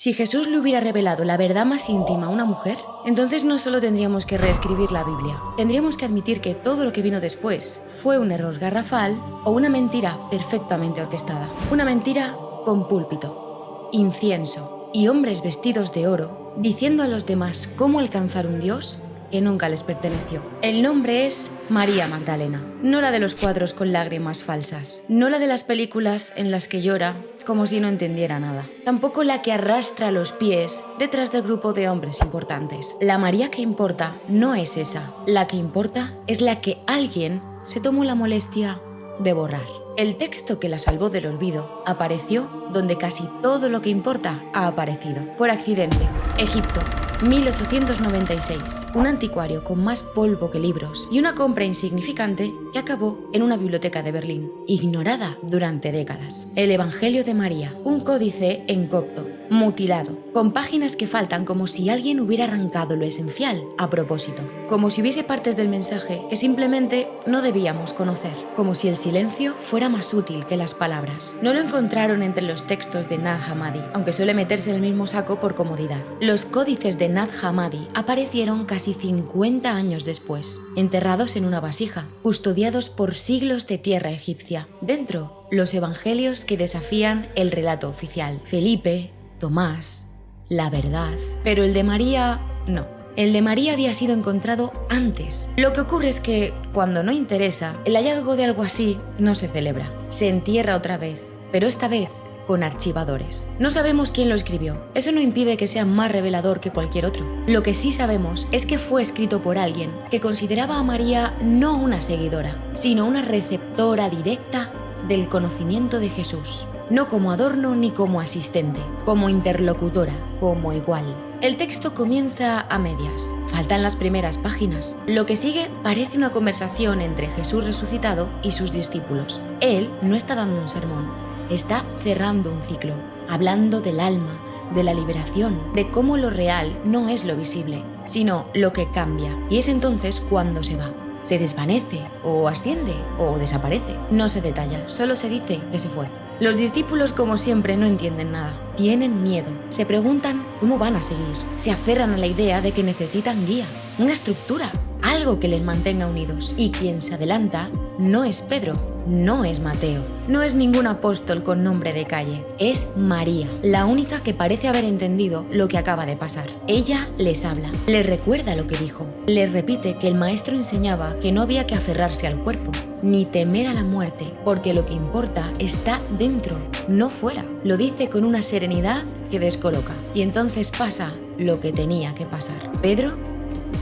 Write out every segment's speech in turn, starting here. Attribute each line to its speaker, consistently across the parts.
Speaker 1: Si Jesús le hubiera revelado la verdad más íntima a una mujer, entonces no solo tendríamos que reescribir la Biblia, tendríamos que admitir que todo lo que vino después fue un error garrafal o una mentira perfectamente orquestada. Una mentira con púlpito, incienso y hombres vestidos de oro diciendo a los demás cómo alcanzar un Dios que nunca les perteneció. El nombre es María Magdalena, no la de los cuadros con lágrimas falsas, no la de las películas en las que llora como si no entendiera nada, tampoco la que arrastra los pies detrás del grupo de hombres importantes. La María que importa no es esa, la que importa es la que alguien se tomó la molestia de borrar. El texto que la salvó del olvido apareció donde casi todo lo que importa ha aparecido, por accidente. Egipto, 1896, un anticuario con más polvo que libros y una compra insignificante que acabó en una biblioteca de Berlín, ignorada durante décadas. El Evangelio de María, un códice en copto, mutilado, con páginas que faltan como si alguien hubiera arrancado lo esencial a propósito, como si hubiese partes del mensaje que simplemente no debíamos conocer, como si el silencio fuera más útil que las palabras. No lo encontraron entre los textos de Nag Hammadi, aunque suele meterse en el mismo saco por comodidad. Los códices de Nag Hammadi aparecieron casi 50 años después, enterrados en una vasija, custodiados por siglos de tierra egipcia. Dentro, los evangelios que desafían el relato oficial. Felipe, Tomás, la verdad. Pero el de María, no. El de María había sido encontrado antes. Lo que ocurre es que, cuando no interesa, el hallazgo de algo así no se celebra. Se entierra otra vez, pero esta vez con archivadores. No sabemos quién lo escribió. Eso no impide que sea más revelador que cualquier otro. Lo que sí sabemos es que fue escrito por alguien que consideraba a María no una seguidora, sino una receptora directa del conocimiento de Jesús. No como adorno ni como asistente, como interlocutora, como igual. El texto comienza a medias. Faltan las primeras páginas. Lo que sigue parece una conversación entre Jesús resucitado y sus discípulos. Él no está dando un sermón, está cerrando un ciclo, hablando del alma, de la liberación, de cómo lo real no es lo visible, sino lo que cambia. Y es entonces cuando se va. Se desvanece, o asciende, o desaparece. No se detalla, solo se dice que se fue. Los discípulos, como siempre, no entienden nada. Tienen miedo, se preguntan cómo van a seguir. Se aferran a la idea de que necesitan guía, una estructura, algo que les mantenga unidos. Y quien se adelanta no es Pedro, no es Mateo, no es ningún apóstol con nombre de calle. Es María, la única que parece haber entendido lo que acaba de pasar. Ella les habla, les recuerda lo que dijo, les repite que el maestro enseñaba que no había que aferrarse al cuerpo, ni temer a la muerte, porque lo que importa está dentro, no fuera. Lo dice con una serenidad que descoloca. Y entonces pasa lo que tenía que pasar. Pedro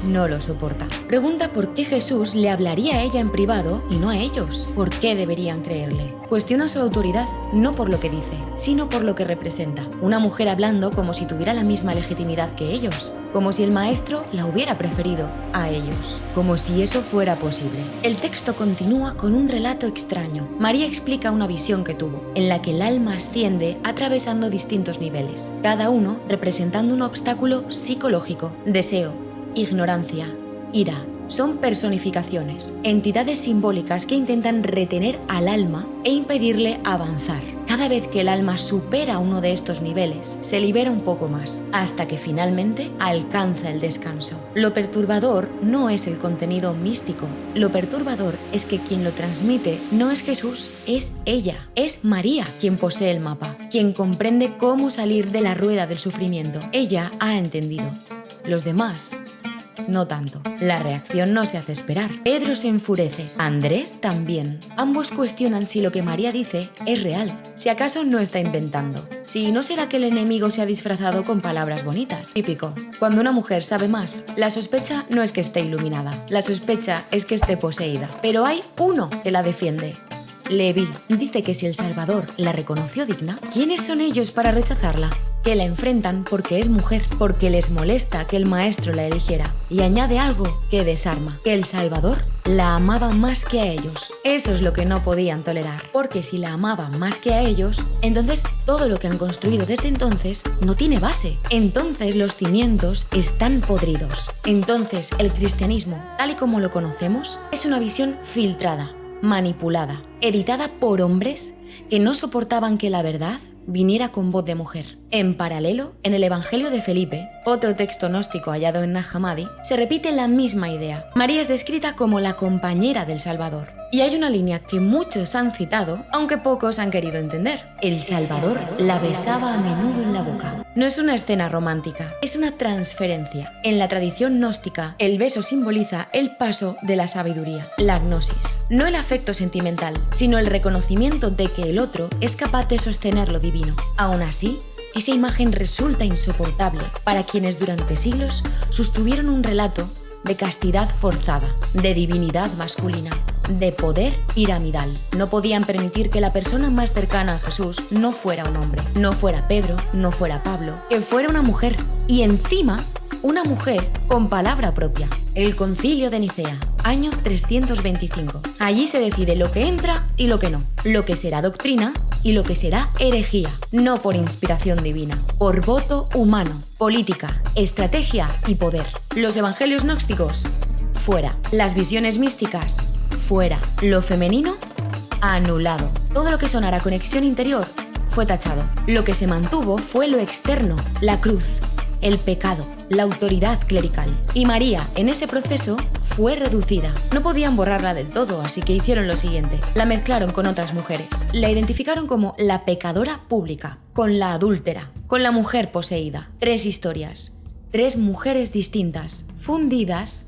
Speaker 1: no lo soporta. Pregunta por qué Jesús le hablaría a ella en privado y no a ellos. ¿Por qué deberían creerle? Cuestiona su autoridad, no por lo que dice, sino por lo que representa. Una mujer hablando como si tuviera la misma legitimidad que ellos, como si el maestro la hubiera preferido a ellos, como si eso fuera posible. El texto continúa con un relato extraño. María explica una visión que tuvo, en la que el alma asciende atravesando distintos niveles, cada uno representando un obstáculo psicológico, deseo, ignorancia, ira. Son personificaciones, entidades simbólicas que intentan retener al alma e impedirle avanzar. Cada vez que el alma supera uno de estos niveles, se libera un poco más, hasta que finalmente alcanza el descanso. Lo perturbador no es el contenido místico. Lo perturbador es que quien lo transmite no es Jesús, es ella. Es María quien posee el mapa, quien comprende cómo salir de la rueda del sufrimiento. Ella ha entendido. Los demás no tanto. La reacción no se hace esperar. Pedro se enfurece, Andrés también. Ambos cuestionan si lo que María dice es real, si acaso no está inventando. Si no será que el enemigo se ha disfrazado con palabras bonitas. Típico. Cuando una mujer sabe más, la sospecha no es que esté iluminada, la sospecha es que esté poseída. Pero hay uno que la defiende. Leví dice que si el Salvador la reconoció digna, ¿quiénes son ellos para rechazarla? Que la enfrentan porque es mujer, porque les molesta que el maestro la eligiera. Y añade algo que desarma, que el Salvador la amaba más que a ellos. Eso es lo que no podían tolerar, porque si la amaba más que a ellos, entonces todo lo que han construido desde entonces no tiene base. Entonces los cimientos están podridos. Entonces el cristianismo, tal y como lo conocemos, es una visión filtrada, manipulada, editada por hombres que no soportaban que la verdad viniera con voz de mujer. En paralelo, en el Evangelio de Felipe, otro texto gnóstico hallado en Nag Hammadi, se repite la misma idea. María es descrita como la compañera del Salvador. Y hay una línea que muchos han citado, aunque pocos han querido entender. El Salvador la besaba a menudo en la boca. No es una escena romántica, es una transferencia. En la tradición gnóstica, el beso simboliza el paso de la sabiduría, la gnosis. No el afecto sentimental, sino el reconocimiento de que el otro es capaz de sostener lo divino. Aún así, esa imagen resulta insoportable para quienes durante siglos sostuvieron un relato de castidad forzada, de divinidad masculina, de poder piramidal. No podían permitir que la persona más cercana a Jesús no fuera un hombre, no fuera Pedro, no fuera Pablo, que fuera una mujer. Y encima, una mujer con palabra propia. El Concilio de Nicea, año 325. Allí se decide lo que entra y lo que no, lo que será doctrina y lo que será herejía, no por inspiración divina, por voto humano, política, estrategia y poder. Los evangelios gnósticos, fuera. Las visiones místicas, fuera. Lo femenino, anulado. Todo lo que sonara conexión interior fue tachado. Lo que se mantuvo fue lo externo, la cruz, el pecado, la autoridad clerical. Y María, en ese proceso, fue reducida. No podían borrarla del todo, así que hicieron lo siguiente. La mezclaron con otras mujeres. La identificaron como la pecadora pública, con la adúltera, con la mujer poseída. 3 historias, 3 mujeres distintas, fundidas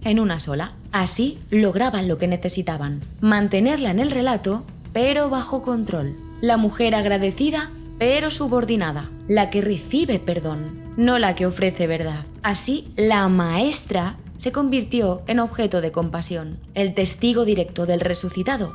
Speaker 1: en una sola. Así lograban lo que necesitaban, mantenerla en el relato, pero bajo control. La mujer agradecida, pero subordinada. La que recibe perdón, no la que ofrece verdad. Así, la maestra se convirtió en objeto de compasión. El testigo directo del resucitado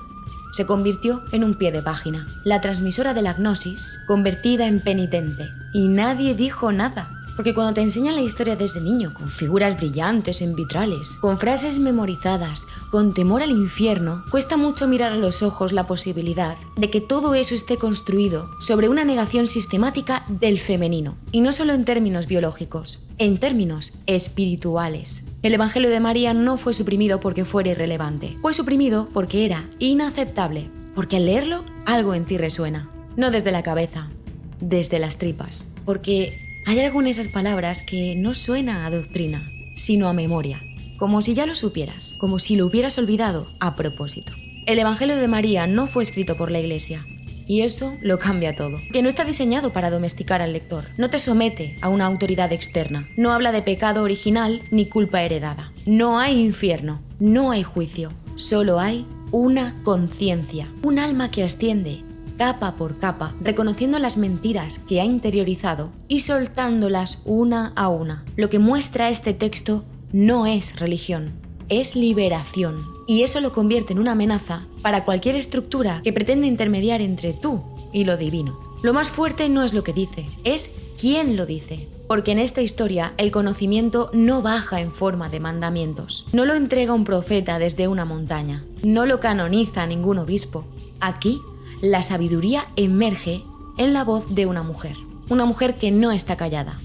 Speaker 1: se convirtió en un pie de página. La transmisora de la gnosis, convertida en penitente. Y nadie dijo nada. Porque cuando te enseñan la historia desde niño, con figuras brillantes en vitrales, con frases memorizadas, con temor al infierno, cuesta mucho mirar a los ojos la posibilidad de que todo eso esté construido sobre una negación sistemática del femenino. Y no solo en términos biológicos, en términos espirituales. El Evangelio de María no fue suprimido porque fuera irrelevante. Fue suprimido porque era inaceptable. Porque al leerlo, algo en ti resuena. No desde la cabeza, desde las tripas. Porque hay algo en esas palabras que no suena a doctrina, sino a memoria, como si ya lo supieras, como si lo hubieras olvidado a propósito. El Evangelio de María no fue escrito por la Iglesia, y eso lo cambia todo. Que no está diseñado para domesticar al lector, no te somete a una autoridad externa, no habla de pecado original ni culpa heredada. No hay infierno, no hay juicio, solo hay una conciencia, un alma que asciende capa por capa, reconociendo las mentiras que ha interiorizado y soltándolas una a una. Lo que muestra este texto no es religión, es liberación. Y eso lo convierte en una amenaza para cualquier estructura que pretende intermediar entre tú y lo divino. Lo más fuerte no es lo que dice, es quién lo dice. Porque en esta historia el conocimiento no baja en forma de mandamientos. No lo entrega un profeta desde una montaña. No lo canoniza ningún obispo. Aquí, la sabiduría emerge en la voz de una mujer que no está callada,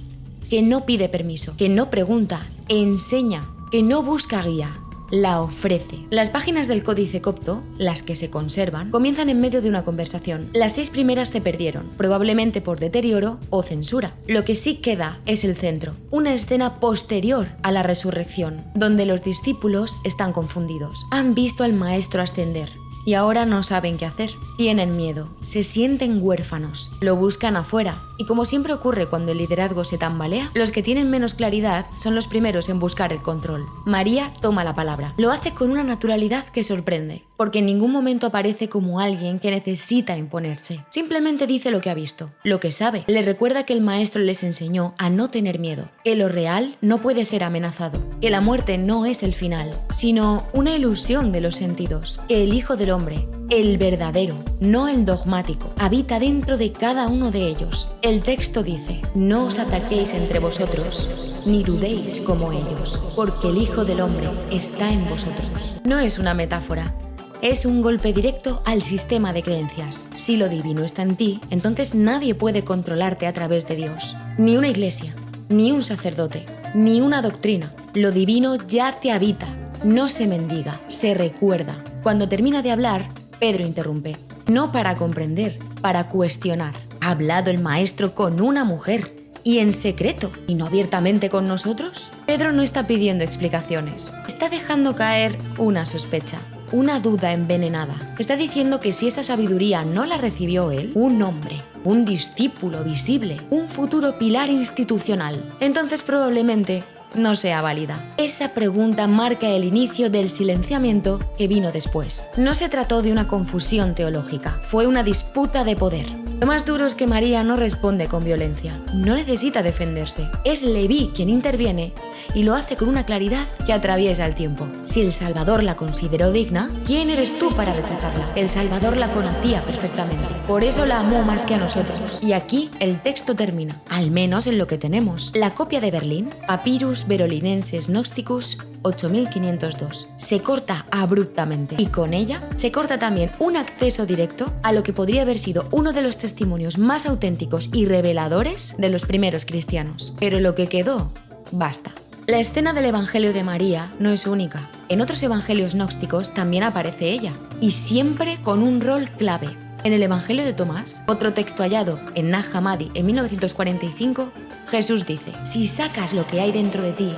Speaker 1: que no pide permiso, que no pregunta, enseña, que no busca guía, la ofrece. Las páginas del Códice Copto, las que se conservan, comienzan en medio de una conversación. Las 6 primeras se perdieron, probablemente por deterioro o censura. Lo que sí queda es el centro, una escena posterior a la resurrección, donde los discípulos están confundidos. Han visto al maestro ascender y ahora no saben qué hacer. Tienen miedo, se sienten huérfanos, lo buscan afuera. Y como siempre ocurre cuando el liderazgo se tambalea, los que tienen menos claridad son los primeros en buscar el control. María toma la palabra. Lo hace con una naturalidad que sorprende, porque en ningún momento aparece como alguien que necesita imponerse. Simplemente dice lo que ha visto, lo que sabe. Le recuerda que el maestro les enseñó a no tener miedo, que lo real no puede ser amenazado, que la muerte no es el final, sino una ilusión de los sentidos, que el Hijo del Hombre, el verdadero, no el dogmático, habita dentro de cada uno de ellos. El texto dice: no os ataquéis entre vosotros, ni dudéis como ellos, porque el Hijo del Hombre está en vosotros. No es una metáfora, es un golpe directo al sistema de creencias. Si lo divino está en ti, entonces nadie puede controlarte a través de Dios. Ni una iglesia, ni un sacerdote, ni una doctrina. Lo divino ya te habita, no se mendiga, se recuerda. Cuando termina de hablar, Pedro interrumpe. No para comprender, para cuestionar. ¿Ha hablado el maestro con una mujer? ¿Y en secreto? ¿Y no abiertamente con nosotros? Pedro no está pidiendo explicaciones. Está dejando caer una sospecha, una duda envenenada. Está diciendo que si esa sabiduría no la recibió él, un hombre, un discípulo visible, un futuro pilar institucional, entonces probablemente no sea válida. Esa pregunta marca el inicio del silenciamiento que vino después. No se trató de una confusión teológica, fue una disputa de poder. Lo más duro es que María no responde con violencia, no necesita defenderse. Es Leví quien interviene y lo hace con una claridad que atraviesa el tiempo. Si el Salvador la consideró digna, ¿quién eres tú para rechazarla? El Salvador la conocía perfectamente, por eso la amó más que a nosotros. Y aquí el texto termina, al menos en lo que tenemos. La copia de Berlín, Papyrus Verolinenses Gnosticus 8502, se corta abruptamente y con ella se corta también un acceso directo a lo que podría haber sido uno de los testimonios más auténticos y reveladores de los primeros cristianos. Pero lo que quedó, basta. La escena del Evangelio de María no es única. En otros evangelios gnósticos también aparece ella, y siempre con un rol clave. En el Evangelio de Tomás, otro texto hallado en Nag Hammadi en 1945, Jesús dice: si sacas lo que hay dentro de ti,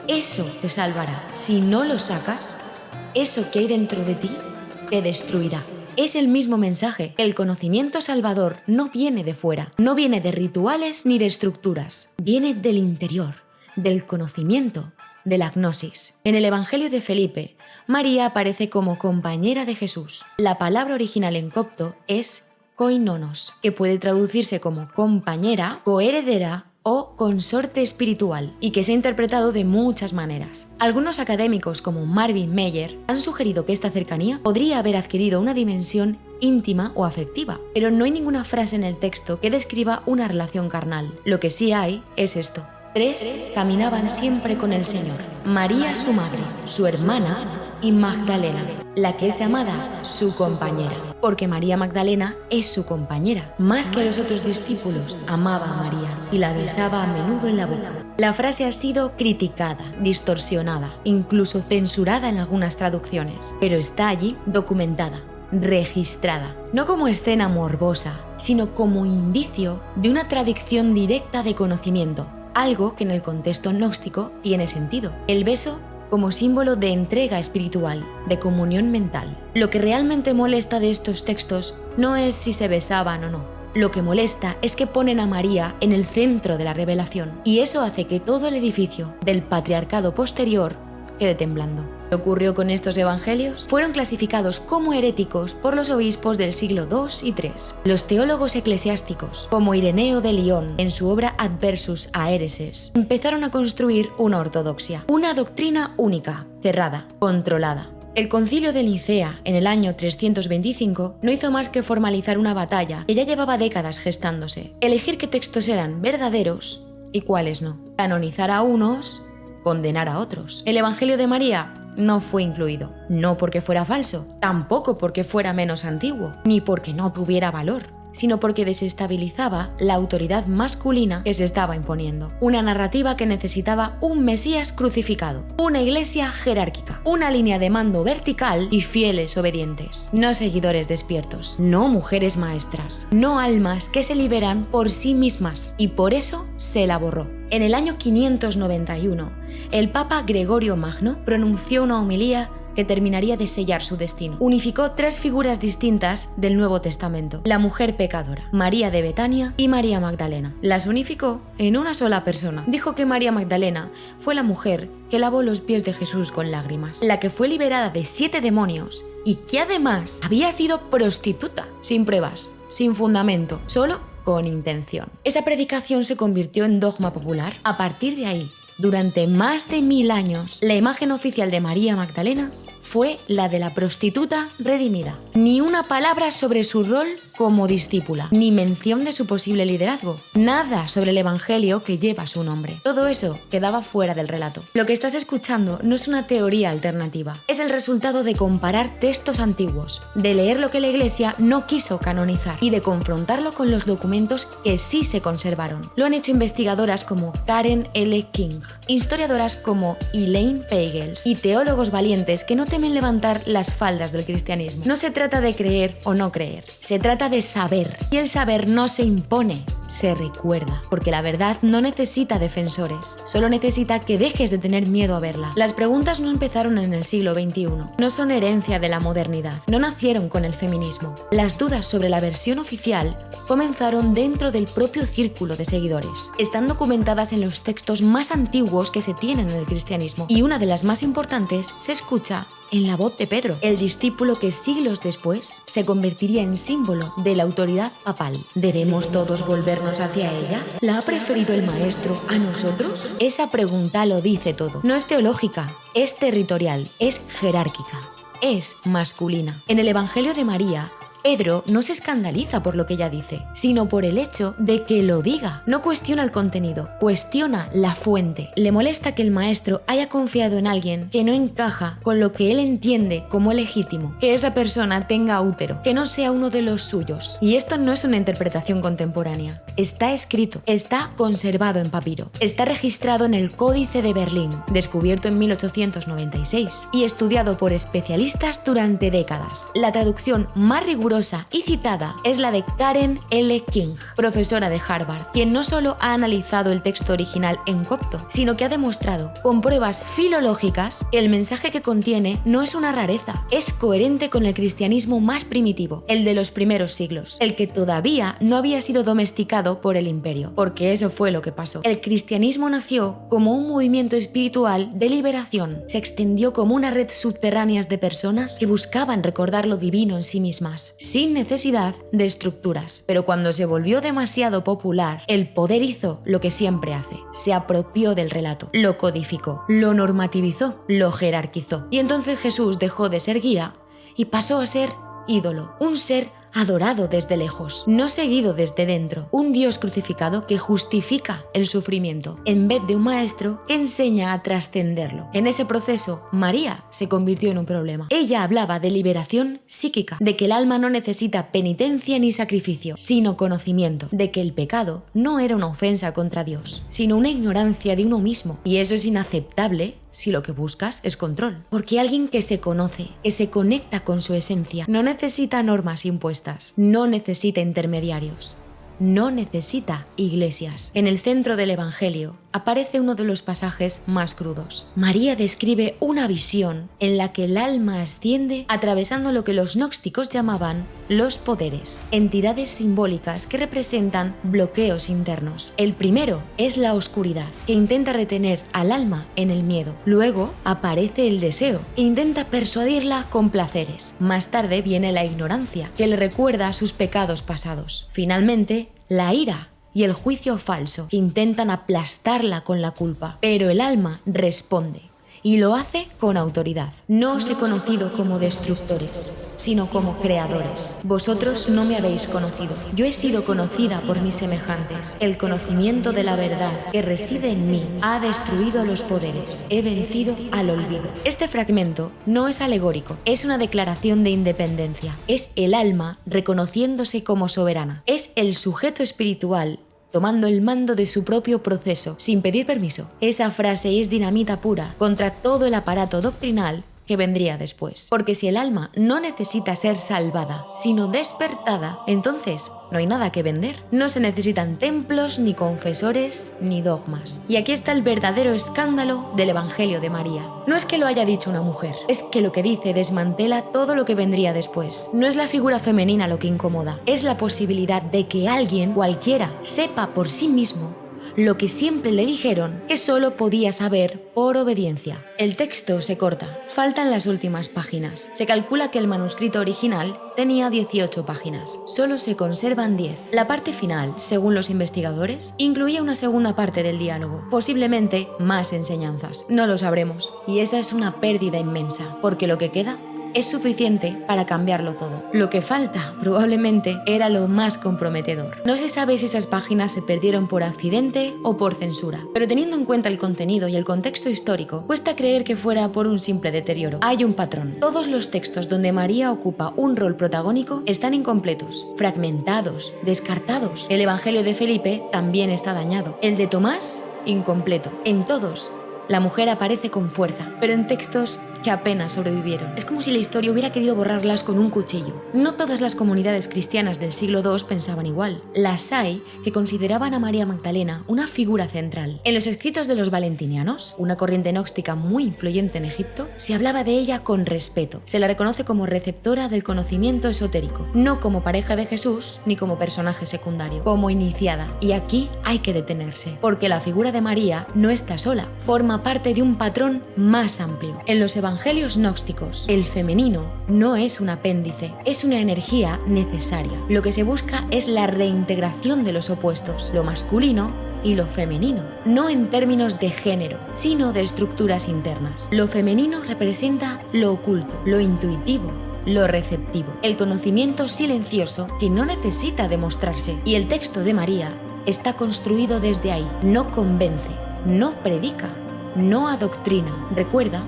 Speaker 1: eso te salvará. Si no lo sacas, eso que hay dentro de ti te destruirá. Es el mismo mensaje. El conocimiento salvador no viene de fuera, no viene de rituales ni de estructuras, viene del interior, del conocimiento, de la gnosis. En el Evangelio de Felipe, María aparece como compañera de Jesús. La palabra original en copto es koinonos, que puede traducirse como compañera, coheredera o consorte espiritual, y que se ha interpretado de muchas maneras. Algunos académicos como Marvin Meyer han sugerido que esta cercanía podría haber adquirido una dimensión íntima o afectiva, pero no hay ninguna frase en el texto que describa una relación carnal. Lo que sí hay es esto: 3 caminaban siempre con el Señor: María su madre, su hermana y Magdalena, la que es llamada su compañera, porque María Magdalena es su compañera. Más que a los otros discípulos, amaba a María y la besaba a menudo en la boca. La frase ha sido criticada, distorsionada, incluso censurada en algunas traducciones, pero está allí documentada, registrada, no como escena morbosa, sino como indicio de una tradición directa de conocimiento, algo que en el contexto gnóstico tiene sentido. El beso como símbolo de entrega espiritual, de comunión mental. Lo que realmente molesta de estos textos no es si se besaban o no. Lo que molesta es que ponen a María en el centro de la revelación, y eso hace que todo el edificio del patriarcado posterior quede temblando. ¿Qué ocurrió con estos evangelios? Fueron clasificados como heréticos por los obispos del siglo II y III. Los teólogos eclesiásticos, como Ireneo de Lyon en su obra Adversus a Hereses, empezaron a construir una ortodoxia, una doctrina única, cerrada, controlada. El concilio de Nicea, en el año 325, no hizo más que formalizar una batalla que ya llevaba décadas gestándose. Elegir qué textos eran verdaderos y cuáles no. Canonizar a unos, condenar a otros. El Evangelio de María no fue incluido, no porque fuera falso, tampoco porque fuera menos antiguo, ni porque no tuviera valor, sino porque desestabilizaba la autoridad masculina que se estaba imponiendo. Una narrativa que necesitaba un Mesías crucificado, una iglesia jerárquica, una línea de mando vertical y fieles obedientes, no seguidores despiertos, no mujeres maestras, no almas que se liberan por sí mismas, y por eso se la borró. En el año 591, el Papa Gregorio Magno pronunció una homilía que terminaría de sellar su destino. Unificó 3 figuras distintas del Nuevo Testamento: la mujer pecadora, María de Betania y María Magdalena. Las unificó en una sola persona. Dijo que María Magdalena fue la mujer que lavó los pies de Jesús con lágrimas, la que fue liberada de 7 demonios y que además había sido prostituta, sin pruebas, sin fundamento, solo con intención. Esa predicación se convirtió en dogma popular. A partir de ahí, durante más de 1000 años, la imagen oficial de María Magdalena fue la de la prostituta redimida. Ni una palabra sobre su rol como discípula, ni mención de su posible liderazgo, nada sobre el evangelio que lleva su nombre. Todo eso quedaba fuera del relato. Lo que estás escuchando no es una teoría alternativa, es el resultado de comparar textos antiguos, de leer lo que la Iglesia no quiso canonizar y de confrontarlo con los documentos que sí se conservaron. Lo han hecho investigadoras como Karen L. King, historiadoras como Elaine Pagels y teólogos valientes que no temen levantar las faldas del cristianismo. No se trata de creer o no creer, se trata de saber. Y el saber no se impone, se recuerda, porque la verdad no necesita defensores, solo necesita que dejes de tener miedo a verla. Las preguntas no empezaron en el siglo XXI, no son herencia de la modernidad, no nacieron con el feminismo. Las dudas sobre la versión oficial comenzaron dentro del propio círculo de seguidores. Están documentadas en los textos más antiguos que se tienen en el cristianismo, y una de las más importantes se escucha en la voz de Pedro, el discípulo que siglos después se convertiría en símbolo de la autoridad papal. ¿Debemos todos volvernos hacia ella? ¿La ha preferido el Maestro a nosotros? Esa pregunta lo dice todo. No es teológica, es territorial, es jerárquica, es masculina. En el Evangelio de María, Pedro no se escandaliza por lo que ella dice, sino por el hecho de que lo diga. No cuestiona el contenido, cuestiona la fuente. Le molesta que el maestro haya confiado en alguien que no encaja con lo que él entiende como legítimo, que esa persona tenga útero, que no sea uno de los suyos. Y esto no es una interpretación contemporánea. Está escrito, está conservado en papiro, está registrado en el Códice de Berlín, descubierto en 1896 y estudiado por especialistas durante décadas. La traducción más rigurosa y citada es la de Karen L. King, profesora de Harvard, quien no solo ha analizado el texto original en copto, sino que ha demostrado con pruebas filológicas que el mensaje que contiene no es una rareza, es coherente con el cristianismo más primitivo, el de los primeros siglos, el que todavía no había sido domesticado por el imperio, porque eso fue lo que pasó. El cristianismo nació como un movimiento espiritual de liberación, se extendió como una red subterránea de personas que buscaban recordar lo divino en sí mismas, sin necesidad de estructuras. Pero cuando se volvió demasiado popular, el poder hizo lo que siempre hace: se apropió del relato, lo codificó, lo normativizó, lo jerarquizó. Y entonces Jesús dejó de ser guía y pasó a ser ídolo, un ser adorado desde lejos, no seguido desde dentro, un Dios crucificado que justifica el sufrimiento, en vez de un maestro que enseña a trascenderlo. En ese proceso, María se convirtió en un problema. Ella hablaba de liberación psíquica, de que el alma no necesita penitencia ni sacrificio, sino conocimiento, de que el pecado no era una ofensa contra Dios, sino una ignorancia de uno mismo, y eso es inaceptable si lo que buscas es control. Porque alguien que se conoce, que se conecta con su esencia, no necesita normas impuestas, no necesita intermediarios, no necesita iglesias. En el centro del Evangelio aparece uno de los pasajes más crudos. María describe una visión en la que el alma asciende atravesando lo que los gnósticos llamaban los poderes, entidades simbólicas que representan bloqueos internos. El primero es la oscuridad, que intenta retener al alma en el miedo. Luego aparece el deseo, que intenta persuadirla con placeres. Más tarde viene la ignorancia, que le recuerda sus pecados pasados. Finalmente, la ira y el juicio falso, que intentan aplastarla con la culpa. Pero el alma responde, y lo hace con autoridad. No os he conocido como destructores, sino como creadores. Vosotros no me habéis conocido. Yo he sido conocida por mis semejantes. El conocimiento de la verdad que reside en mí ha destruido los poderes. He vencido al olvido. Este fragmento no es alegórico, es una declaración de independencia. Es el alma reconociéndose como soberana. Es el sujeto espiritual tomando el mando de su propio proceso, sin pedir permiso. Esa frase es dinamita pura contra todo el aparato doctrinal que vendría después. Porque si el alma no necesita ser salvada, sino despertada, entonces no hay nada que vender. No se necesitan templos, ni confesores, ni dogmas. Y aquí está el verdadero escándalo del Evangelio de María. No es que lo haya dicho una mujer, es que lo que dice desmantela todo lo que vendría después. No es la figura femenina lo que incomoda, es la posibilidad de que alguien, cualquiera, sepa por sí mismo lo que siempre le dijeron que solo podía saber por obediencia. El texto se corta, faltan las últimas páginas. Se calcula que el manuscrito original tenía 18 páginas, solo se conservan 10. La parte final, según los investigadores, incluía una segunda parte del diálogo, posiblemente más enseñanzas. No lo sabremos, y esa es una pérdida inmensa, porque lo que queda es suficiente para cambiarlo todo. Lo que falta, probablemente, era lo más comprometedor. No se sabe si esas páginas se perdieron por accidente o por censura, pero teniendo en cuenta el contenido y el contexto histórico, cuesta creer que fuera por un simple deterioro. Hay un patrón. Todos los textos donde María ocupa un rol protagónico están incompletos, fragmentados, descartados. El Evangelio de Felipe también está dañado. El de Tomás, incompleto. En todos, la mujer aparece con fuerza, pero en textos que apenas sobrevivieron. Es como si la historia hubiera querido borrarlas con un cuchillo. No todas las comunidades cristianas del siglo II pensaban igual. Las hay que consideraban a María Magdalena una figura central. En los escritos de los valentinianos, una corriente gnóstica muy influyente en Egipto, se hablaba de ella con respeto. Se la reconoce como receptora del conocimiento esotérico, no como pareja de Jesús ni como personaje secundario, como iniciada. Y aquí hay que detenerse, porque la figura de María no está sola, forma parte de un patrón más amplio. En los evangelios gnósticos, el femenino no es un apéndice, es una energía necesaria. Lo que se busca es la reintegración de los opuestos, lo masculino y lo femenino, no en términos de género, sino de estructuras internas. Lo femenino representa lo oculto, lo intuitivo, lo receptivo, el conocimiento silencioso que no necesita demostrarse. Y el texto de María está construido desde ahí. No convence, no predica, no adoctrina. Recuerda,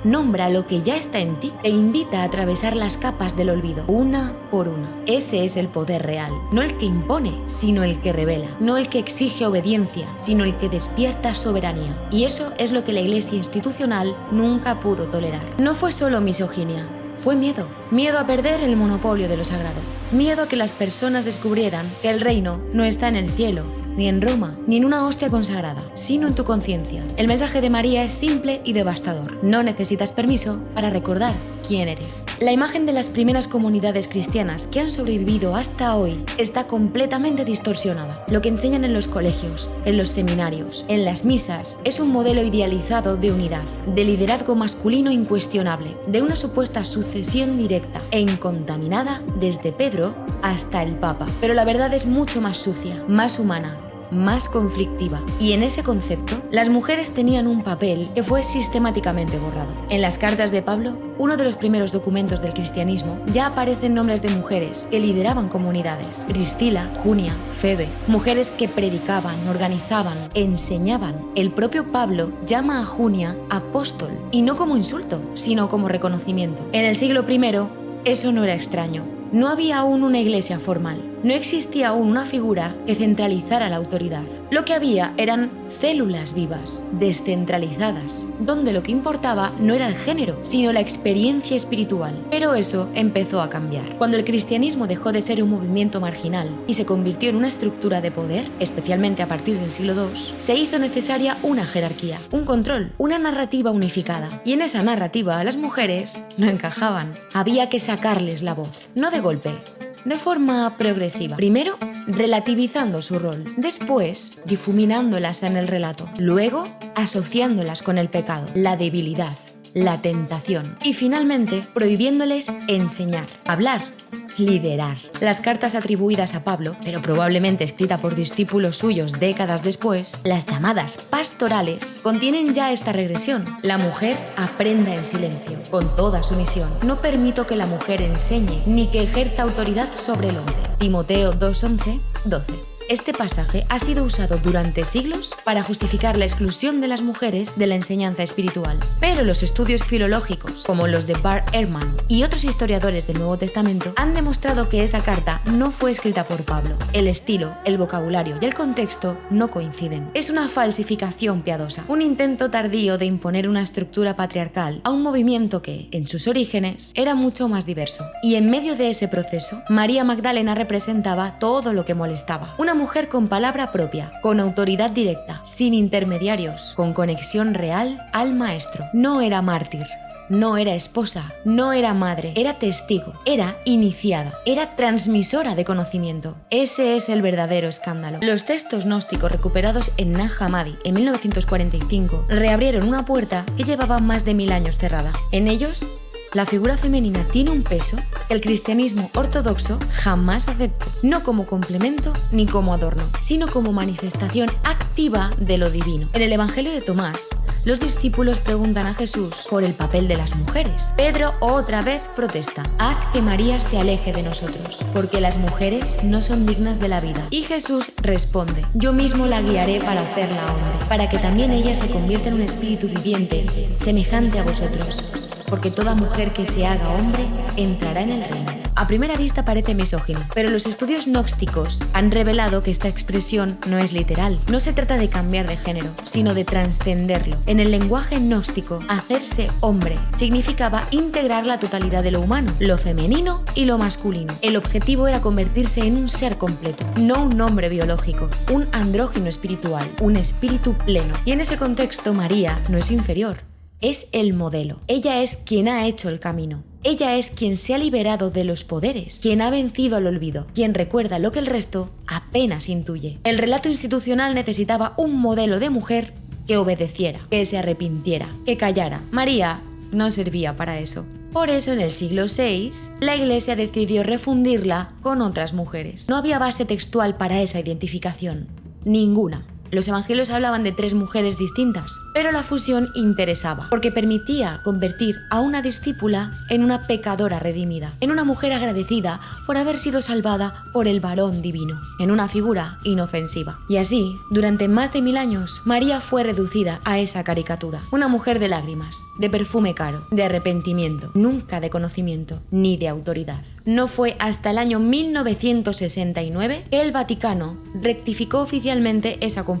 Speaker 1: nombra lo que ya está en ti, te invita a atravesar las capas del olvido, una por una. Ese es el poder real, no el que impone, sino el que revela, no el que exige obediencia, sino el que despierta soberanía. Y eso es lo que la Iglesia institucional nunca pudo tolerar. No fue solo misoginia, fue miedo. Miedo a perder el monopolio de lo sagrado. Miedo a que las personas descubrieran que el reino no está en el cielo, ni en Roma, ni en una hostia consagrada, sino en tu conciencia. El mensaje de María es simple y devastador. No necesitas permiso para recordar quién eres. La imagen de las primeras comunidades cristianas que han sobrevivido hasta hoy está completamente distorsionada. Lo que enseñan en los colegios, en los seminarios, en las misas, es un modelo idealizado de unidad, de liderazgo masculino incuestionable, de una supuesta sucesión directa e incontaminada desde Pedro hasta el Papa. Pero la verdad es mucho más sucia, más humana, más conflictiva. Y en ese concepto, las mujeres tenían un papel que fue sistemáticamente borrado. En las cartas de Pablo, uno de los primeros documentos del cristianismo, ya aparecen nombres de mujeres que lideraban comunidades. Priscila, Junia, Febe, mujeres que predicaban, organizaban, enseñaban. El propio Pablo llama a Junia apóstol, y no como insulto, sino como reconocimiento. En el siglo I, eso no era extraño. No había aún una iglesia formal. No existía aún una figura que centralizara la autoridad. Lo que había eran células vivas, descentralizadas, donde lo que importaba no era el género, sino la experiencia espiritual. Pero eso empezó a cambiar. Cuando el cristianismo dejó de ser un movimiento marginal y se convirtió en una estructura de poder, especialmente a partir del siglo II, se hizo necesaria una jerarquía, un control, una narrativa unificada. Y en esa narrativa las mujeres no encajaban. Había que sacarles la voz, no de golpe, de forma progresiva. Primero, relativizando su rol. Después, difuminándolas en el relato. Luego, asociándolas con el pecado, la debilidad, la tentación. Y finalmente, prohibiéndoles enseñar, hablar, liderar. Las cartas atribuidas a Pablo, pero probablemente escrita por discípulos suyos décadas después, las llamadas pastorales, contienen ya esta regresión. La mujer aprenda en silencio, con toda sumisión. No permito que la mujer enseñe, ni que ejerza autoridad sobre el hombre. Timoteo 2:11, 12. Este pasaje ha sido usado durante siglos para justificar la exclusión de las mujeres de la enseñanza espiritual. Pero los estudios filológicos, como los de Bart Ehrman y otros historiadores del Nuevo Testamento, han demostrado que esa carta no fue escrita por Pablo. El estilo, el vocabulario y el contexto no coinciden. Es una falsificación piadosa, un intento tardío de imponer una estructura patriarcal a un movimiento que, en sus orígenes, era mucho más diverso. Y en medio de ese proceso, María Magdalena representaba todo lo que molestaba. Una mujer con palabra propia, con autoridad directa, sin intermediarios, con conexión real al maestro. No era mártir, no era esposa, no era madre, era testigo, era iniciada, era transmisora de conocimiento. Ese es el verdadero escándalo. Los textos gnósticos recuperados en Nag Hammadi en 1945 reabrieron una puerta que llevaba más de 1000 años cerrada. En ellos La figura femenina tiene un peso que el cristianismo ortodoxo jamás aceptó, no como complemento ni como adorno, sino como manifestación activa de lo divino. En el Evangelio de Tomás, los discípulos preguntan a Jesús por el papel de las mujeres. Pedro otra vez protesta: haz que María se aleje de nosotros, porque las mujeres no son dignas de la vida. Y Jesús responde: yo mismo la guiaré para hacerla hombre, para que también ella se convierta en un espíritu viviente, semejante a vosotros, porque toda mujer que se haga hombre entrará en el reino. A primera vista parece misógino, pero los estudios gnósticos han revelado que esta expresión no es literal. No se trata de cambiar de género, sino de trascenderlo. En el lenguaje gnóstico, hacerse hombre significaba integrar la totalidad de lo humano, lo femenino y lo masculino. El objetivo era convertirse en un ser completo, no un hombre biológico, un andrógino espiritual, un espíritu pleno. Y en ese contexto, María no es inferior. Es el modelo. Ella es quien ha hecho el camino. Ella es quien se ha liberado de los poderes, quien ha vencido al olvido, quien recuerda lo que el resto apenas intuye. El relato institucional necesitaba un modelo de mujer que obedeciera, que se arrepintiera, que callara. María no servía para eso. Por eso en el siglo VI, la Iglesia decidió refundirla con otras mujeres. No había base textual para esa identificación. Ninguna. Los evangelios hablaban de 3 mujeres distintas, pero la fusión interesaba, porque permitía convertir a una discípula en una pecadora redimida, en una mujer agradecida por haber sido salvada por el varón divino, en una figura inofensiva. Y así, durante más de 1000 años, María fue reducida a esa caricatura, una mujer de lágrimas, de perfume caro, de arrepentimiento, nunca de conocimiento ni de autoridad. No fue hasta el año 1969 que el Vaticano rectificó oficialmente esa confusión.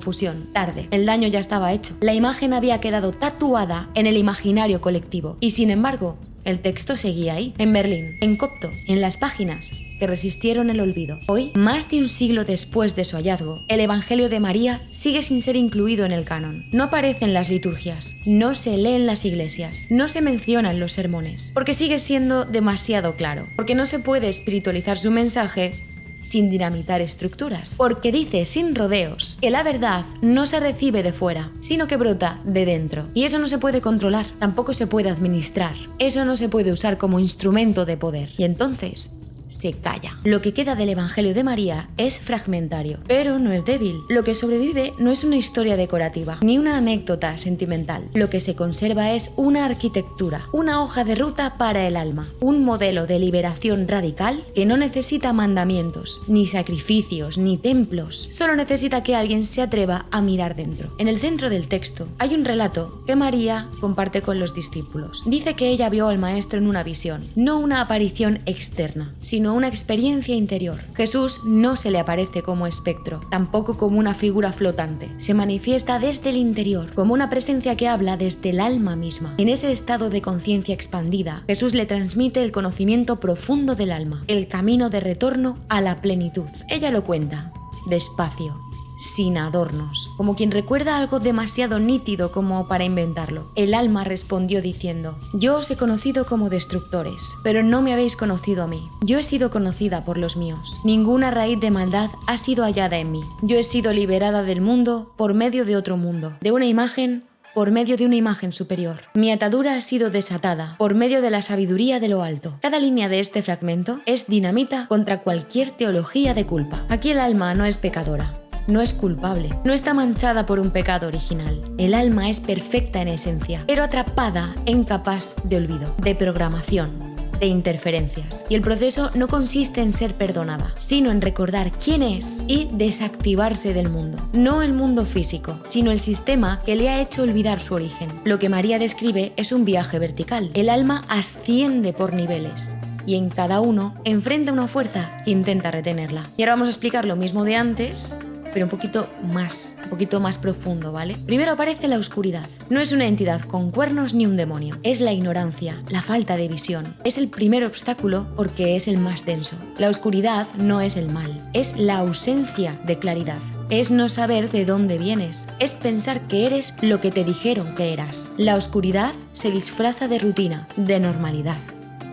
Speaker 1: Tarde, el daño ya estaba hecho. La imagen había quedado tatuada en el imaginario colectivo y, sin embargo, el texto seguía ahí, en Berlín, en copto, en las páginas que resistieron el olvido. Hoy, más de un siglo después de su hallazgo, el Evangelio de María sigue sin ser incluido en el canon. No aparece en las liturgias, no se lee en las iglesias, no se menciona en los sermones, porque sigue siendo demasiado claro, porque no se puede espiritualizar su mensaje sin dinamitar estructuras, porque dice sin rodeos que la verdad no se recibe de fuera, sino que brota de dentro. Y eso no se puede controlar, tampoco se puede administrar, eso no se puede usar como instrumento de poder. Y entonces se calla. Lo que queda del Evangelio de María es fragmentario, pero no es débil. Lo que sobrevive no es una historia decorativa, ni una anécdota sentimental. Lo que se conserva es una arquitectura, una hoja de ruta para el alma, un modelo de liberación radical que no necesita mandamientos, ni sacrificios, ni templos. Solo necesita que alguien se atreva a mirar dentro. En el centro del texto hay un relato que María comparte con los discípulos. Dice que ella vio al Maestro en una visión, no una aparición externa, sino una experiencia interior. Jesús no se le aparece como espectro, tampoco como una figura flotante. Se manifiesta desde el interior, como una presencia que habla desde el alma misma. En ese estado de conciencia expandida, Jesús le transmite el conocimiento profundo del alma, el camino de retorno a la plenitud. Ella lo cuenta, despacio, sin adornos, como quien recuerda algo demasiado nítido como para inventarlo. El alma respondió diciendo: yo os he conocido como destructores, pero no me habéis conocido a mí. Yo he sido conocida por los míos. Ninguna raíz de maldad ha sido hallada en mí. Yo he sido liberada del mundo por medio de otro mundo, de una imagen por medio de una imagen superior. Mi atadura ha sido desatada por medio de la sabiduría de lo alto. Cada línea de este fragmento es dinamita contra cualquier teología de culpa. Aquí el alma no es pecadora, no es culpable, no está manchada por un pecado original. El alma es perfecta en esencia, pero atrapada en capas de olvido, de programación, de interferencias. Y el proceso no consiste en ser perdonada, sino en recordar quién es y desactivarse del mundo. No el mundo físico, sino el sistema que le ha hecho olvidar su origen. Lo que María describe es un viaje vertical. El alma asciende por niveles, y en cada uno enfrenta una fuerza que intenta retenerla. Y ahora vamos a explicar lo mismo de antes, pero un poquito más profundo, ¿vale? Primero aparece la oscuridad. No es una entidad con cuernos ni un demonio. Es la ignorancia, la falta de visión. Es el primer obstáculo porque es el más denso. La oscuridad no es el mal, es la ausencia de claridad. Es no saber de dónde vienes. Es pensar que eres lo que te dijeron que eras. La oscuridad se disfraza de rutina, de normalidad,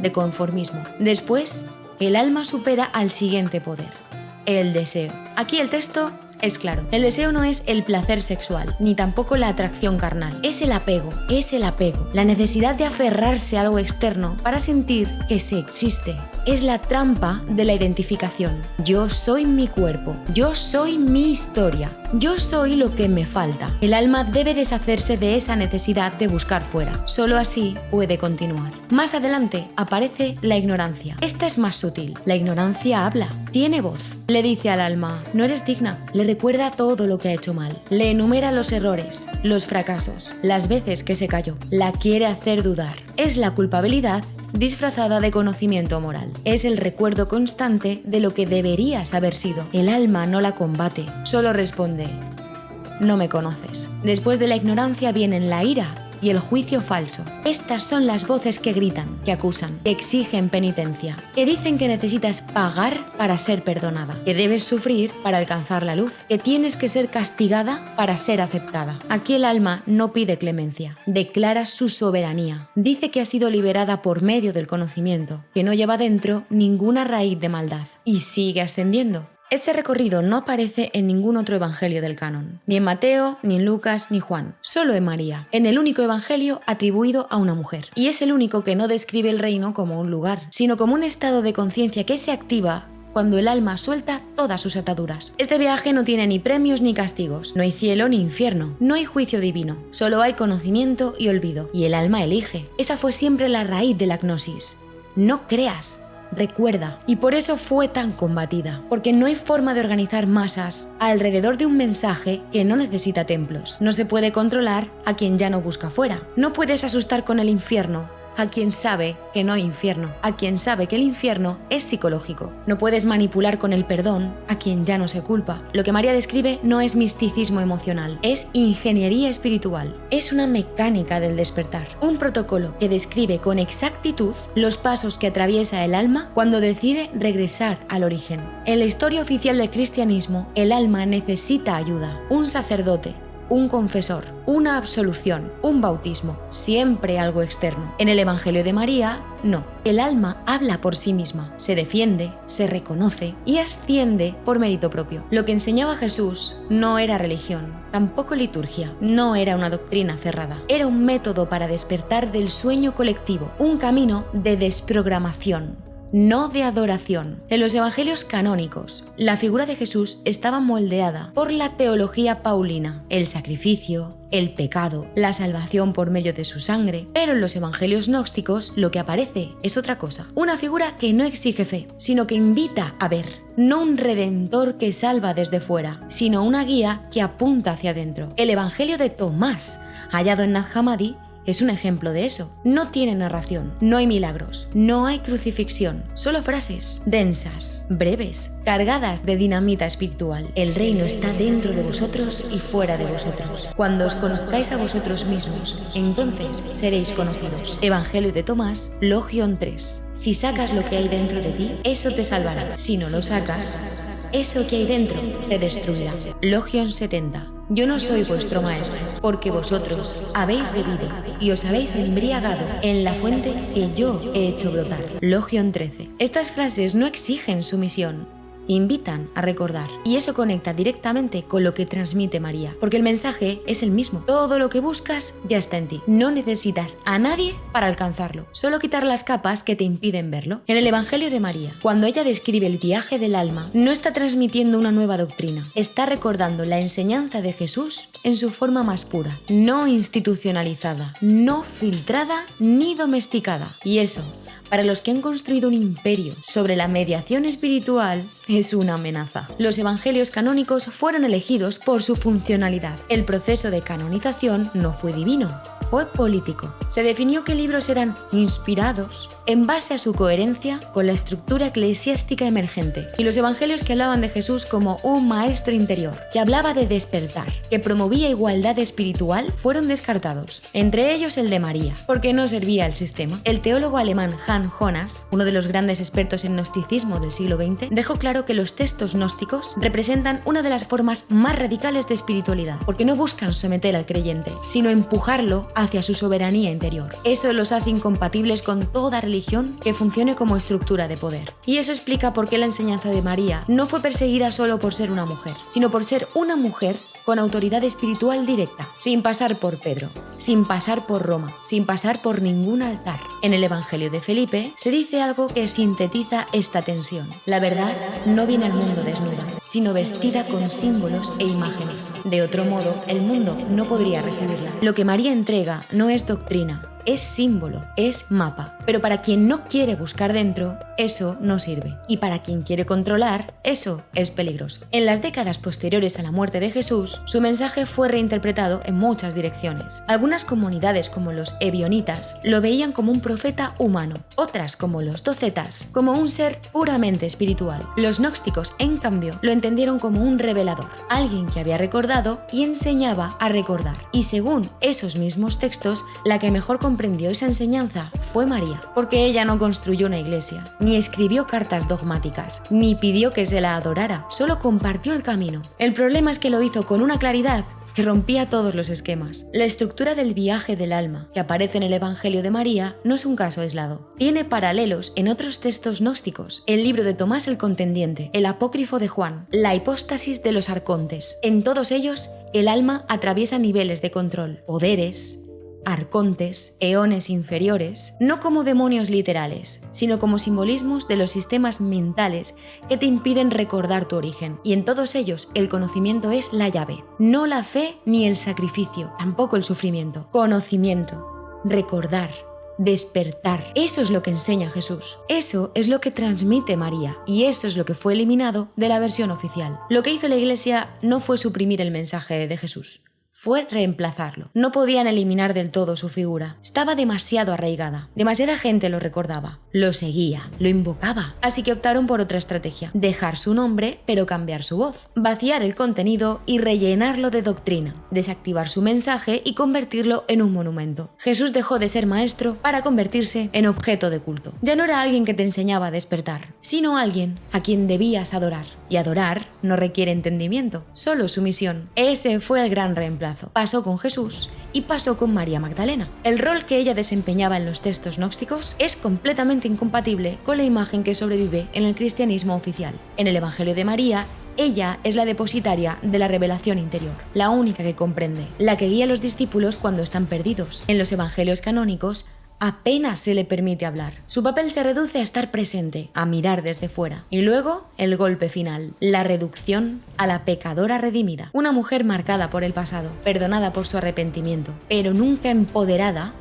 Speaker 1: de conformismo. Después, el alma supera al siguiente poder: el deseo. Aquí el texto Es claro, el deseo no es el placer sexual, ni tampoco la atracción carnal. Es el apego, la necesidad de aferrarse a algo externo para sentir que se existe. Es la trampa de la identificación. Yo soy mi cuerpo, yo soy mi historia, yo soy lo que me falta. El alma debe deshacerse de esa necesidad de buscar fuera. Solo así puede continuar. Más adelante aparece la ignorancia. Esta es más sutil. La ignorancia habla, tiene voz. Le dice al alma, no eres digna. Le recuerda todo lo que ha hecho mal. Le enumera los errores, los fracasos, las veces que se cayó. La quiere hacer dudar. Es la culpabilidad disfrazada de conocimiento moral. Es el recuerdo constante de lo que deberías haber sido. El alma no la combate, solo responde, no me conoces. Después de la ignorancia vienen la ira y el juicio falso. Estas son las voces que gritan, que acusan, que exigen penitencia, que dicen que necesitas pagar para ser perdonada, que debes sufrir para alcanzar la luz, que tienes que ser castigada para ser aceptada. Aquí el alma no pide clemencia, declara su soberanía. Dice que ha sido liberada por medio del conocimiento, que no lleva dentro ninguna raíz de maldad y sigue ascendiendo. Este recorrido no aparece en ningún otro evangelio del canon, ni en Mateo, ni en Lucas, ni Juan, solo en María, en el único evangelio atribuido a una mujer. Y es el único que no describe el reino como un lugar, sino como un estado de conciencia que se activa cuando el alma suelta todas sus ataduras. Este viaje no tiene ni premios ni castigos, no hay cielo ni infierno, no hay juicio divino, solo hay conocimiento y olvido, y el alma elige. Esa fue siempre la raíz de la gnosis. No creas. Recuerda, y por eso fue tan combatida, porque no hay forma de organizar masas alrededor de un mensaje que no necesita templos. No se puede controlar a quien ya no busca fuera. No puedes asustar con el infierno a quien sabe que no hay infierno, a quien sabe que el infierno es psicológico. No puedes manipular con el perdón a quien ya no se culpa. Lo que María describe no es misticismo emocional, es ingeniería espiritual. Es una mecánica del despertar, un protocolo que describe con exactitud los pasos que atraviesa el alma cuando decide regresar al origen. En la historia oficial del cristianismo, el alma necesita ayuda, un sacerdote, un confesor, una absolución, un bautismo, siempre algo externo. En el Evangelio de María, no. El alma habla por sí misma, se defiende, se reconoce y asciende por mérito propio. Lo que enseñaba Jesús no era religión, tampoco liturgia, no era una doctrina cerrada. Era un método para despertar del sueño colectivo, un camino de desprogramación, no de adoración. En los evangelios canónicos, la figura de Jesús estaba moldeada por la teología paulina, el sacrificio, el pecado, la salvación por medio de su sangre, pero en los evangelios gnósticos lo que aparece es otra cosa, una figura que no exige fe, sino que invita a ver, no un redentor que salva desde fuera, sino una guía que apunta hacia adentro. El evangelio de Tomás, hallado en Nag Hammadi, es un ejemplo de eso. No tiene narración, no hay milagros, no hay crucifixión, solo frases densas, breves, cargadas de dinamita espiritual. El reino está dentro de vosotros y fuera de vosotros. Cuando os conozcáis a vosotros mismos, entonces seréis conocidos. Evangelio de Tomás, Logion 3. Si sacas lo que hay dentro de ti, eso te salvará. Si no lo sacas, eso que hay dentro te destruirá. Logion 70. Yo no soy vuestro maestro, porque vosotros habéis bebido y os habéis embriagado en la fuente que yo he hecho brotar. Logion 13. Estas frases no exigen sumisión, invitan a recordar, y eso conecta directamente con lo que transmite María, porque el mensaje es el mismo. Todo lo que buscas ya está en ti. No necesitas a nadie para alcanzarlo, solo quitar las capas que te impiden verlo. En el Evangelio de María, cuando ella describe el viaje del alma, no está transmitiendo una nueva doctrina, está recordando la enseñanza de Jesús en su forma más pura, no institucionalizada, no filtrada ni domesticada. Y eso, para los que han construido un imperio sobre la mediación espiritual, es una amenaza. Los evangelios canónicos fueron elegidos por su funcionalidad. El proceso de canonización no fue divino, fue político. Se definió que libros eran inspirados en base a su coherencia con la estructura eclesiástica emergente. Y los evangelios que hablaban de Jesús como un maestro interior, que hablaba de despertar, que promovía igualdad espiritual, fueron descartados. Entre ellos el de María, porque no servía al sistema. El teólogo alemán Hans Jonas, uno de los grandes expertos en gnosticismo del siglo XX, dejó claro que los textos gnósticos representan una de las formas más radicales de espiritualidad, porque no buscan someter al creyente, sino empujarlo hacia su soberanía interior. Eso los hace incompatibles con toda religión que funcione como estructura de poder. Y eso explica por qué la enseñanza de María no fue perseguida solo por ser una mujer, sino por ser una mujer con autoridad espiritual directa, sin pasar por Pedro, sin pasar por Roma, sin pasar por ningún altar. En el Evangelio de Felipe se dice algo que sintetiza esta tensión. La verdad no viene al mundo desnuda, sino vestida con símbolos e imágenes. De otro modo, el mundo no podría recibirla. Lo que María entrega no es doctrina, es símbolo, es mapa. Pero para quien no quiere buscar dentro, eso no sirve. Y para quien quiere controlar, eso es peligroso. En las décadas posteriores a la muerte de Jesús, su mensaje fue reinterpretado en muchas direcciones. Algunas comunidades, como los ebionitas, lo veían como un profeta humano. Otras, como los docetas, como un ser puramente espiritual. Los gnósticos, en cambio, lo entendieron como un revelador, alguien que había recordado y enseñaba a recordar. Y según esos mismos textos, la que mejor comprendió esa enseñanza fue María, porque ella no construyó una iglesia, ni escribió cartas dogmáticas, ni pidió que se la adorara, solo compartió el camino. El problema es que lo hizo con una claridad que rompía todos los esquemas. La estructura del viaje del alma, que aparece en el Evangelio de María, no es un caso aislado. Tiene paralelos en otros textos gnósticos, el libro de Tomás el Contendiente, el apócrifo de Juan, la hipóstasis de los arcontes. En todos ellos, el alma atraviesa niveles de control, poderes, arcontes, eones inferiores, no como demonios literales, sino como simbolismos de los sistemas mentales que te impiden recordar tu origen. Y en todos ellos el conocimiento es la llave, no la fe ni el sacrificio, tampoco el sufrimiento. Conocimiento, recordar, despertar. Eso es lo que enseña Jesús. Eso es lo que transmite María. Y eso es lo que fue eliminado de la versión oficial. Lo que hizo la Iglesia no fue suprimir el mensaje de Jesús, fue reemplazarlo. No podían eliminar del todo su figura. Estaba demasiado arraigada. Demasiada gente lo recordaba, lo seguía, lo invocaba. Así que optaron por otra estrategia. Dejar su nombre, pero cambiar su voz. Vaciar el contenido y rellenarlo de doctrina. Desactivar su mensaje y convertirlo en un monumento. Jesús dejó de ser maestro para convertirse en objeto de culto. Ya no era alguien que te enseñaba a despertar, sino alguien a quien debías adorar. Y adorar no requiere entendimiento, solo sumisión. Ese fue el gran reemplazo. Pasó con Jesús y pasó con María Magdalena. El rol que ella desempeñaba en los textos gnósticos es completamente incompatible con la imagen que sobrevive en el cristianismo oficial. En el Evangelio de María, ella es la depositaria de la revelación interior, la única que comprende, la que guía a los discípulos cuando están perdidos. En los evangelios canónicos, apenas se le permite hablar. Su papel se reduce a estar presente, a mirar desde fuera. Y luego, el golpe final, la reducción a la pecadora redimida. Una mujer marcada por el pasado, perdonada por su arrepentimiento, pero nunca empoderada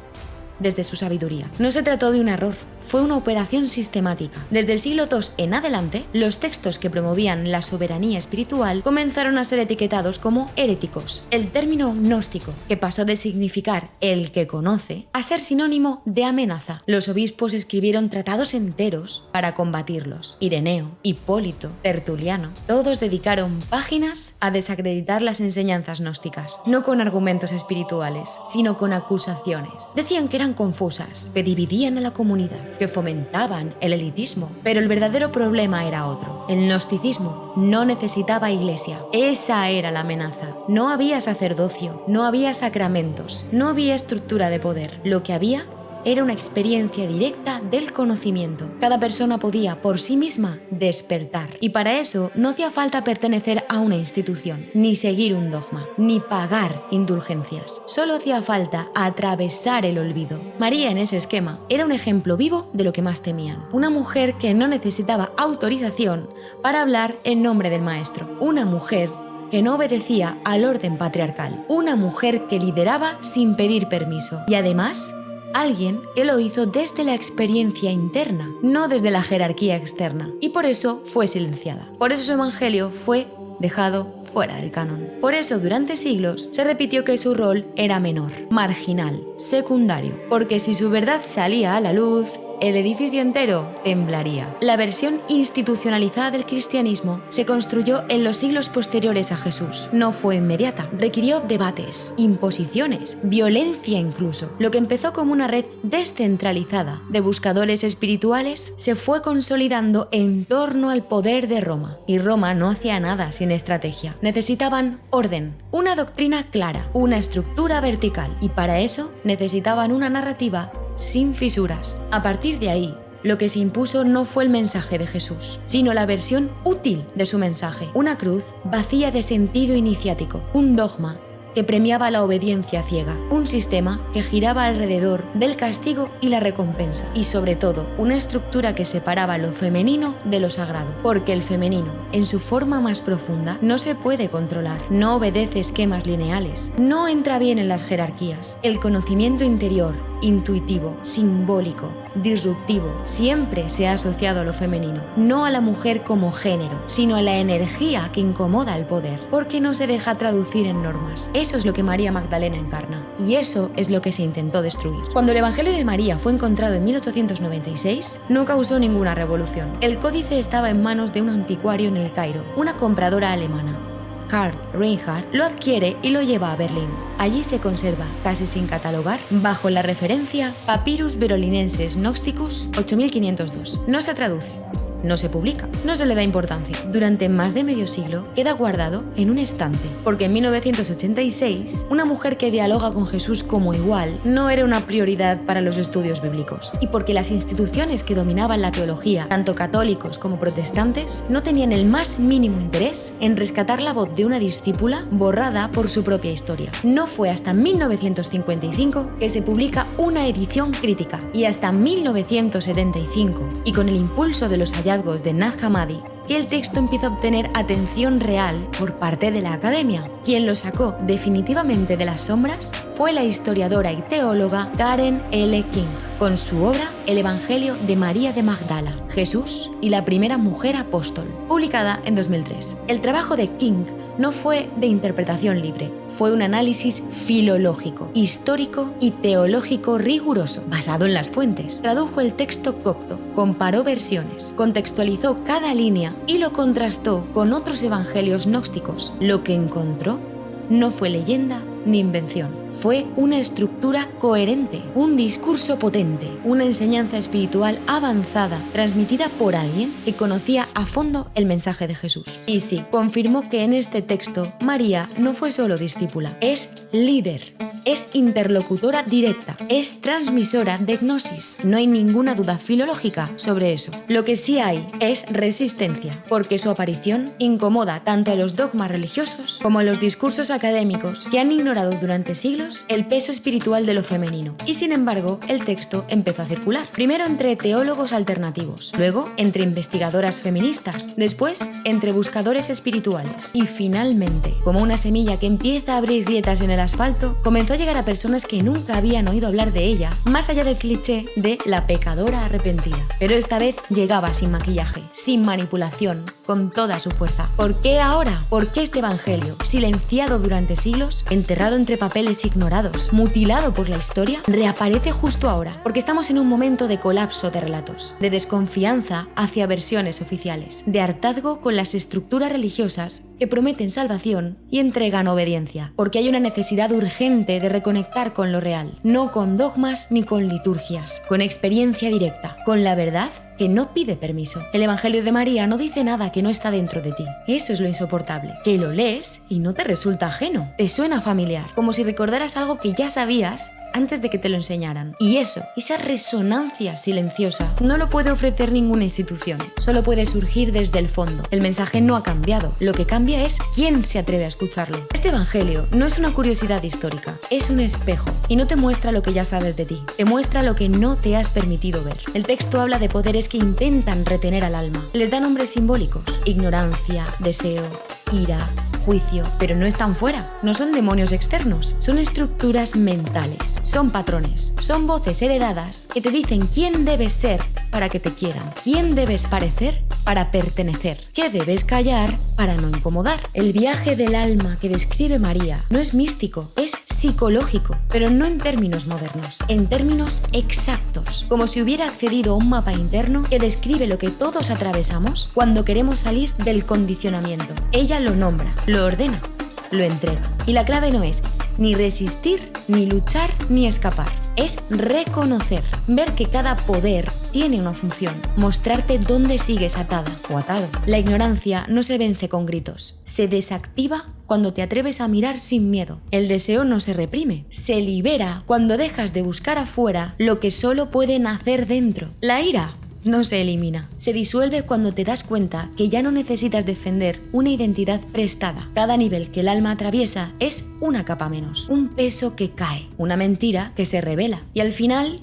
Speaker 1: desde su sabiduría. No se trató de un error, fue una operación sistemática. Desde el siglo II en adelante, los textos que promovían la soberanía espiritual comenzaron a ser etiquetados como heréticos. El término gnóstico, que pasó de significar el que conoce, a ser sinónimo de amenaza. Los obispos escribieron tratados enteros para combatirlos. Ireneo, Hipólito, Tertuliano, todos dedicaron páginas a desacreditar las enseñanzas gnósticas, no con argumentos espirituales, sino con acusaciones. Decían que eran confusas, que dividían a la comunidad, que fomentaban el elitismo, pero el verdadero problema era otro. El gnosticismo no necesitaba iglesia, esa era la amenaza. No había sacerdocio, no había sacramentos, no había estructura de poder. Lo que había era una experiencia directa del conocimiento. Cada persona podía, por sí misma, despertar. Y para eso no hacía falta pertenecer a una institución, ni seguir un dogma, ni pagar indulgencias. Solo hacía falta atravesar el olvido. María, en ese esquema, era un ejemplo vivo de lo que más temían. Una mujer que no necesitaba autorización para hablar en nombre del Maestro. Una mujer que no obedecía al orden patriarcal. Una mujer que lideraba sin pedir permiso. Y además, alguien que lo hizo desde la experiencia interna, no desde la jerarquía externa. Y por eso fue silenciada. Por eso su evangelio fue dejado fuera del canon. Por eso durante siglos se repitió que su rol era menor, marginal, secundario. Porque si su verdad salía a la luz, el edificio entero temblaría. La versión institucionalizada del cristianismo se construyó en los siglos posteriores a Jesús. No fue inmediata, requirió debates, imposiciones, violencia incluso. Lo que empezó como una red descentralizada de buscadores espirituales se fue consolidando en torno al poder de Roma. Y Roma no hacía nada sin estrategia. Necesitaban orden, una doctrina clara, una estructura vertical, y para eso necesitaban una narrativa sin fisuras. A partir de ahí, lo que se impuso no fue el mensaje de Jesús, sino la versión útil de su mensaje. Una cruz vacía de sentido iniciático, un dogma que premiaba la obediencia ciega, un sistema que giraba alrededor del castigo y la recompensa, y sobre todo, una estructura que separaba lo femenino de lo sagrado, porque el femenino, en su forma más profunda, no se puede controlar, no obedece esquemas lineales, no entra bien en las jerarquías. El conocimiento interior, intuitivo, simbólico, disruptivo, siempre se ha asociado a lo femenino, no a la mujer como género, sino a la energía que incomoda al poder, porque no se deja traducir en normas. Eso es lo que María Magdalena encarna, y eso es lo que se intentó destruir. Cuando el Evangelio de María fue encontrado en 1896, no causó ninguna revolución. El códice estaba en manos de un anticuario en El Cairo, una compradora alemana. Karl Reinhardt lo adquiere y lo lleva a Berlín. Allí se conserva, casi sin catalogar, bajo la referencia Papyrus Berolinenses Gnosticus 8502. No se traduce, no se publica, no se le da importancia. Durante más de medio siglo queda guardado en un estante, porque en 1986 una mujer que dialoga con Jesús como igual no era una prioridad para los estudios bíblicos, y porque las instituciones que dominaban la teología, tanto católicos como protestantes, no tenían el más mínimo interés en rescatar la voz de una discípula borrada por su propia historia. No fue hasta 1955 que se publica una edición crítica, y hasta 1975, y con el impulso de los hallazgos de Nag Hammadi, que el texto empieza a obtener atención real por parte de la academia. Quien lo sacó definitivamente de las sombras fue la historiadora y teóloga Karen L. King, con su obra El Evangelio de María de Magdala, Jesús y la primera mujer apóstol, publicada en 2003. El trabajo de King no fue de interpretación libre, fue un análisis filológico, histórico y teológico riguroso, basado en las fuentes. Tradujo el texto copto, comparó versiones, contextualizó cada línea y lo contrastó con otros evangelios gnósticos. Lo que encontró no fue leyenda ni invención, fue una estructura coherente, un discurso potente, una enseñanza espiritual avanzada, transmitida por alguien que conocía a fondo el mensaje de Jesús. Y sí, confirmó que en este texto María no fue solo discípula, es líder, es interlocutora directa, es transmisora de gnosis. No hay ninguna duda filológica sobre eso. Lo que sí hay es resistencia, porque su aparición incomoda tanto a los dogmas religiosos como a los discursos académicos que han ignorado durante siglos el peso espiritual de lo femenino. Y sin embargo, el texto empezó a circular. Primero entre teólogos alternativos, luego entre investigadoras feministas, después entre buscadores espirituales. Y finalmente, como una semilla que empieza a abrir grietas en el asfalto, comenzó a llegar a personas que nunca habían oído hablar de ella, más allá del cliché de la pecadora arrepentida. Pero esta vez llegaba sin maquillaje, sin manipulación, con toda su fuerza. ¿Por qué ahora? ¿Por qué este evangelio, silenciado durante siglos, enterrado entre papeles ignorados, mutilado por la historia, reaparece justo ahora? Porque estamos en un momento de colapso de relatos, de desconfianza hacia versiones oficiales, de hartazgo con las estructuras religiosas que prometen salvación y entregan obediencia. Porque hay una necesidad urgente de reconectar con lo real, no con dogmas ni con liturgias, con experiencia directa, con la verdad que no pide permiso. El Evangelio de María no dice nada que no está dentro de ti. Eso es lo insoportable, que lo lees y no te resulta ajeno, te suena familiar, como si recordaras algo que ya sabías antes de que te lo enseñaran. Y eso, esa resonancia silenciosa, no lo puede ofrecer ninguna institución, solo puede surgir desde el fondo. El mensaje no ha cambiado, lo que cambia es quién se atreve a escucharlo. Este evangelio no es una curiosidad histórica, es un espejo, y no te muestra lo que ya sabes de ti, te muestra lo que no te has permitido ver. El texto habla de poderes que intentan retener al alma, les da nombres simbólicos: ignorancia, deseo, ira, juicio, pero no están fuera, no son demonios externos, son estructuras mentales, son patrones, son voces heredadas que te dicen quién debes ser para que te quieran, quién debes parecer para pertenecer, qué debes callar para no incomodar. El viaje del alma que describe María no es místico, es psicológico, pero no en términos modernos, en términos exactos, como si hubiera accedido a un mapa interno que describe lo que todos atravesamos cuando queremos salir del condicionamiento. Ella lo nombra, lo ordena, lo entrega. Y la clave no es ni resistir, ni luchar, ni escapar. Es reconocer, ver que cada poder tiene una función, mostrarte dónde sigues atada o atado. La ignorancia no se vence con gritos, se desactiva cuando te atreves a mirar sin miedo. El deseo no se reprime, se libera cuando dejas de buscar afuera lo que solo puede nacer dentro. La ira no se elimina, se disuelve cuando te das cuenta que ya no necesitas defender una identidad prestada. Cada nivel que el alma atraviesa es una capa menos, un peso que cae, una mentira que se revela. Y al final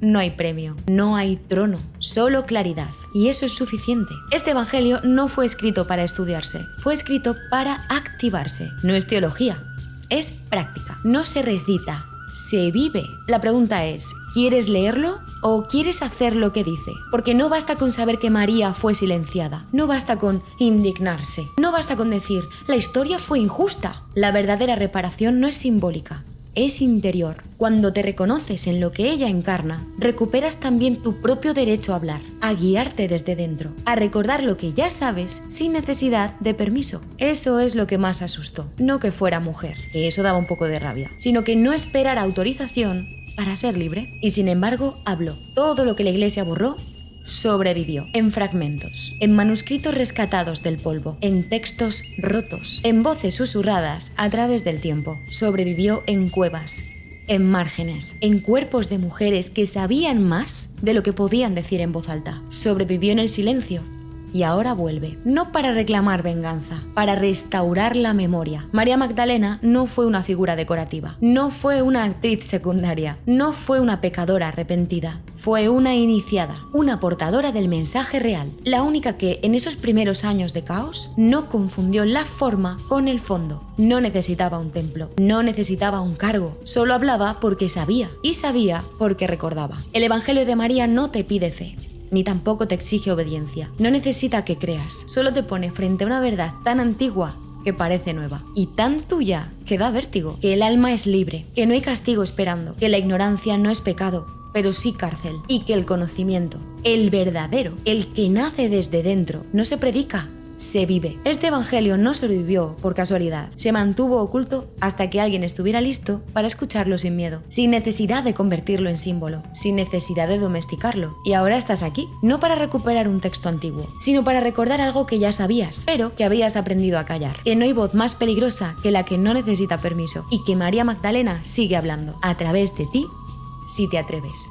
Speaker 1: no hay premio, no hay trono, solo claridad. Y eso es suficiente. Este evangelio no fue escrito para estudiarse, fue escrito para activarse. No es teología, es práctica. No se recita, se vive. La pregunta es, ¿quieres leerlo o quieres hacer lo que dice? Porque no basta con saber que María fue silenciada, no basta con indignarse, no basta con decir, la historia fue injusta. La verdadera reparación no es simbólica, es interior. Cuando te reconoces en lo que ella encarna, recuperas también tu propio derecho a hablar, a guiarte desde dentro, a recordar lo que ya sabes sin necesidad de permiso. Eso es lo que más asustó. No que fuera mujer, que eso daba un poco de rabia, sino que no esperara autorización para ser libre. Y sin embargo, habló. Todo lo que la Iglesia borró sobrevivió, en fragmentos, en manuscritos rescatados del polvo, en textos rotos, en voces susurradas a través del tiempo. Sobrevivió en cuevas, en márgenes, en cuerpos de mujeres que sabían más de lo que podían decir en voz alta. Sobrevivió en el silencio. Y ahora vuelve, no para reclamar venganza, para restaurar la memoria. María Magdalena no fue una figura decorativa, no fue una actriz secundaria, no fue una pecadora arrepentida, fue una iniciada, una portadora del mensaje real, la única que en esos primeros años de caos no confundió la forma con el fondo. No necesitaba un templo, no necesitaba un cargo, solo hablaba porque sabía, y sabía porque recordaba. El Evangelio de María no te pide fe, ni tampoco te exige obediencia. No necesita que creas, solo te pone frente a una verdad tan antigua que parece nueva y tan tuya que da vértigo. Que el alma es libre, que no hay castigo esperando, que la ignorancia no es pecado, pero sí cárcel, y que el conocimiento, el verdadero, el que nace desde dentro, no se predica, se vive. Este evangelio no sobrevivió por casualidad, se mantuvo oculto hasta que alguien estuviera listo para escucharlo sin miedo, sin necesidad de convertirlo en símbolo, sin necesidad de domesticarlo. Y ahora estás aquí, no para recuperar un texto antiguo, sino para recordar algo que ya sabías, pero que habías aprendido a callar. Que no hay voz más peligrosa que la que no necesita permiso, y que María Magdalena sigue hablando a través de ti si te atreves.